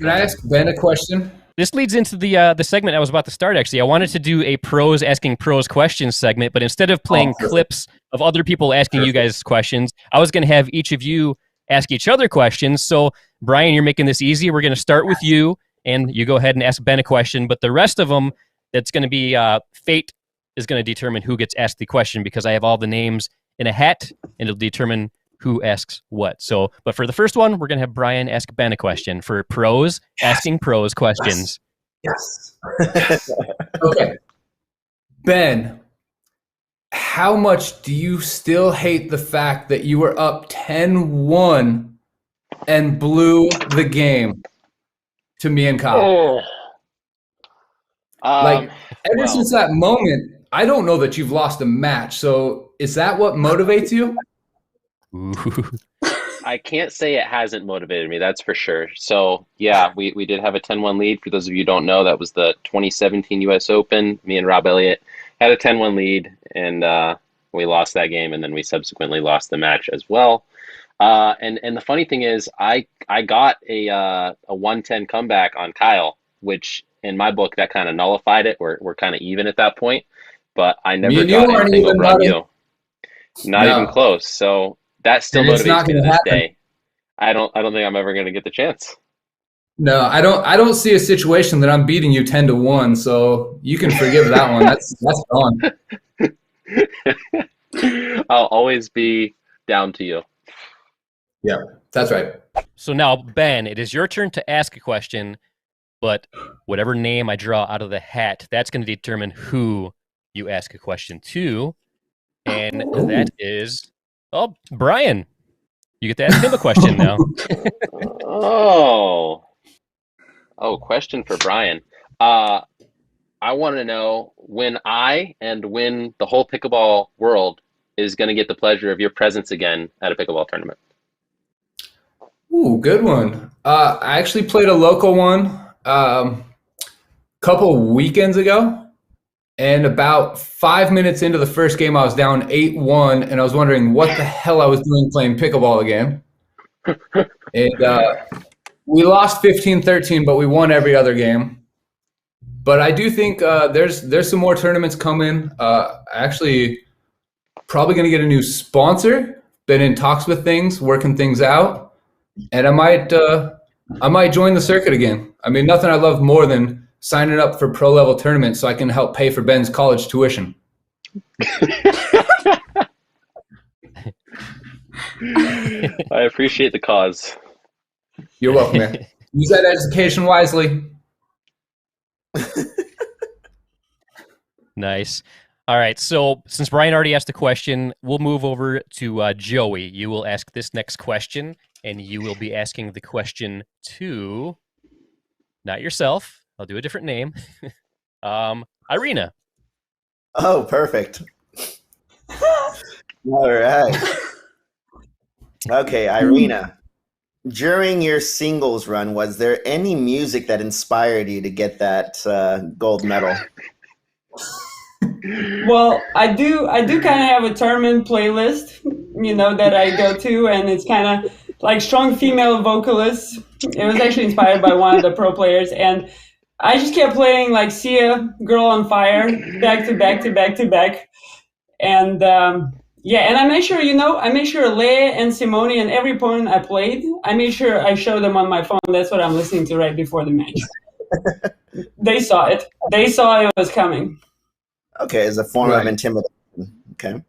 Can I ask Ben a question? This leads into the segment I was about to start, actually. I wanted to do a pros asking pros questions segment, but instead of playing clips of other people asking you guys questions, I was going to have each of you ask each other questions. So, Brian, you're making this easy. We're going to start with you, and you go ahead and ask Ben a question. But the rest of them, that's going to be fate is going to determine who gets asked the question because I have all the names in a hat, and it'll determine who asks what. So, but for the first one, we're going to have Brian ask Ben a question for pros, asking pros questions. Yes. Okay. Ben, how much do you still hate the fact that you were up 10-1 and blew the game to me and Kyle? Ever since that moment, I don't know that you've lost a match. So is that what motivates you? Ooh. I can't say it hasn't motivated me, that's for sure. So, yeah, we did have a 10-1 lead. For those of you who don't know, that was the 2017 U.S. Open. Me and Rob Elliott had a 10-1 lead, and we lost that game, and then we subsequently lost the match as well. And the funny thing is, I got a 110 comeback on Kyle, which in my book, that kind of nullified it. We're kind of even at that point, but I never got anything over on you. Not even close. So that still motivates me to this day. I don't think I'm ever going to get the chance. No, I don't see a situation that I'm beating you 10-1, so you can forgive that one. That's gone. I'll always be down to you. Yeah, that's right. So now, Ben, it is your turn to ask a question, but whatever name I draw out of the hat, that's going to determine who you ask a question to. And that is, Brian. You get to ask him a question now. Question for Brian. I want to know when the whole pickleball world is going to get the pleasure of your presence again at a pickleball tournament. Ooh, good one. I actually played a local one couple weekends ago, and about 5 minutes into the first game, I was down 8-1, and I was wondering what the hell I was doing playing pickleball again. And we lost 15-13, but we won every other game. But I do think there's some more tournaments coming. Actually, probably going to get a new sponsor. Been in talks with things, working things out. And I might join the circuit again. I mean, nothing I love more than signing up for pro level tournaments so I can help pay for Ben's college tuition. I appreciate the cause. You're welcome, man. Use that education wisely. Nice. All right. So since Brian already asked a question, we'll move over to Joey. You will ask this next question, and you will be asking the question to not yourself. I'll do a different name. Irina. Oh, perfect. All right. Okay, Irina. During your singles run, was there any music that inspired you to get that gold medal? Well, I do kind of have a tournament playlist, that I go to, and it's kind of like strong female vocalists. It was actually inspired by one of the pro players, and I just kept playing like Sia, Girl on Fire, back to back to back to back. And and I made sure, Leia and Simone and every opponent I played, I made sure I showed them on my phone. That's what I'm listening to right before the match. They saw it. They saw it was coming. Okay, as a form of intimidation. Okay.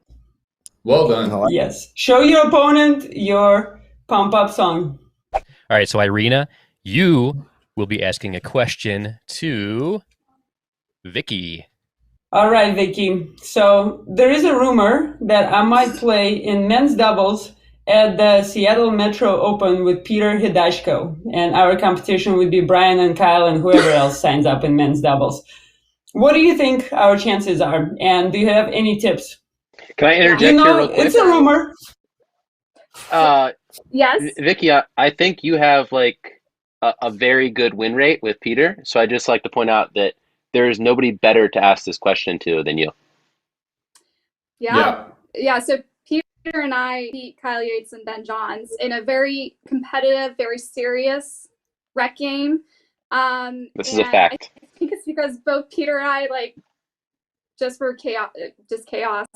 Well done. Yes. Show your opponent your pump-up song. All right, so Irina, you will be asking a question to Vicki. All right, Vicki. So there is a rumor that I might play in men's doubles at the Seattle Metro Open with Peter Hidashko. And our competition would be Brian and Kyle and whoever else signs up in men's doubles. What do you think our chances are? And do you have any tips? Can I interject here real quick? It's a rumor. Yes. Vicki, I think you have like a very good win rate with Peter. So I just like to point out that there is nobody better to ask this question to than you. Yeah. So Peter and I beat Kyle Yates and Ben Johns in a very competitive, very serious rec game. This is a fact. I think it's because both Peter and I like just were chaos,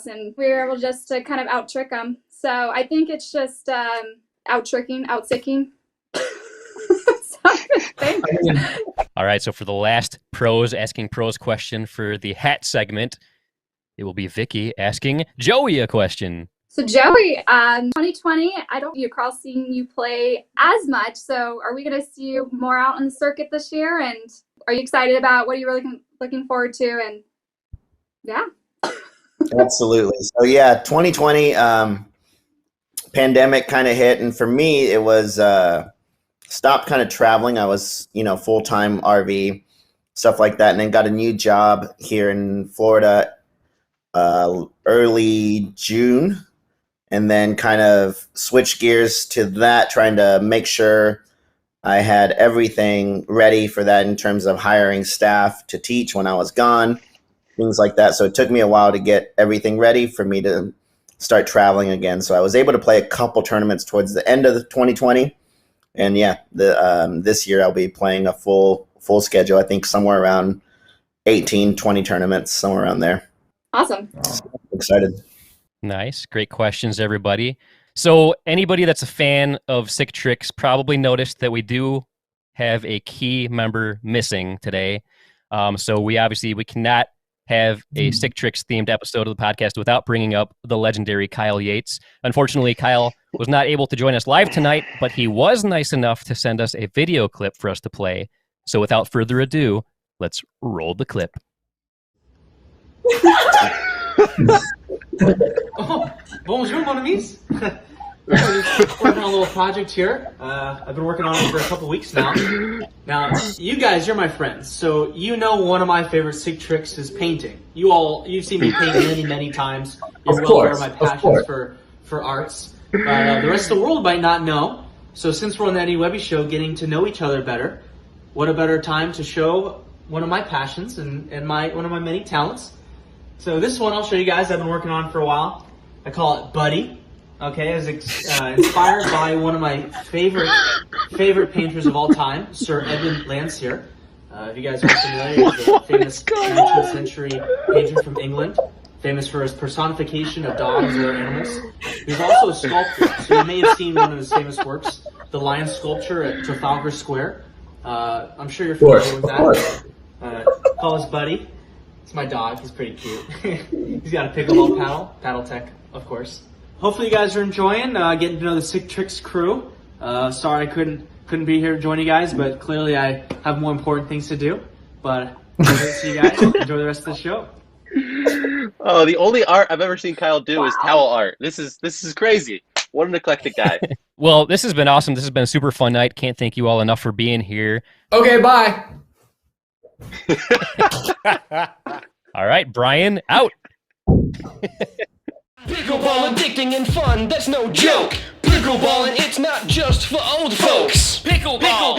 and we were able just to kind of out trick them. So I think it's just out tricking, out sicking. All right, so for the last pros asking pros question for the hat segment, it will be Vicki asking Joey a question. So Joey, 2020, I don't recall seeing you play as much. So are we going to see you more out on the circuit this year? And are you excited about what are you really looking forward to? And yeah. Absolutely. So yeah, 2020 pandemic kind of hit, and for me it was stopped kind of traveling. I was, full-time RV, stuff like that, and then got a new job here in Florida early June, and then kind of switched gears to that, trying to make sure I had everything ready for that in terms of hiring staff to teach when I was gone, things like that. So it took me a while to get everything ready for me to start traveling again. So I was able to play a couple tournaments towards the end of the 2020. And yeah, this year I'll be playing a full schedule. I think somewhere around 18, 20 tournaments, somewhere around there. Awesome. So excited. Nice. Great questions, everybody. So anybody that's a fan of Sick Trx probably noticed that we do have a key member missing today. So we cannot have a Sick Trx themed episode of the podcast without bringing up the legendary Kyle Yates. Unfortunately, Kyle was not able to join us live tonight, but he was nice enough to send us a video clip for us to play. So without further ado, let's roll the clip. Oh, bonjour, mon amis. Working on a little project here. I've been working on it for a couple weeks now. Now, you guys, you're my friends, so you know one of my favorite Sick Trx is painting. You've seen me paint many times. You're well aware of my passion for arts. But the rest of the world might not know. So since we're on the Eddie Webby show, getting to know each other better, what a better time to show one of my passions and one of my many talents. So this one I'll show you guys I've been working on for a while. I call it Buddy. Okay, it's inspired by one of my favorite painters of all time, Sir Edmund Landseer. If you guys are familiar, he's a famous 19th century painter from England, famous for his personification of dogs or animals. He's also a sculptor, so you may have seen one of his famous works, the lion sculpture at Trafalgar Square. I'm sure you're familiar with that. Call us Buddy. It's my dog. He's pretty cute. He's got a pickleball paddle tech, of course. Hopefully you guys are enjoying getting to know the Sick Trx crew. Sorry I couldn't be here to join you guys, but clearly I have more important things to do. But good to see you guys. Enjoy the rest of the show. Oh, the only art I've ever seen Kyle do is towel art. This is crazy. What an eclectic guy. Well, this has been awesome. This has been a super fun night. Can't thank you all enough for being here. Okay, bye. All right, Brian, out. Pickleball addicting and fun, that's no joke. Pickleballing, it's not just for old folks. Pickleball.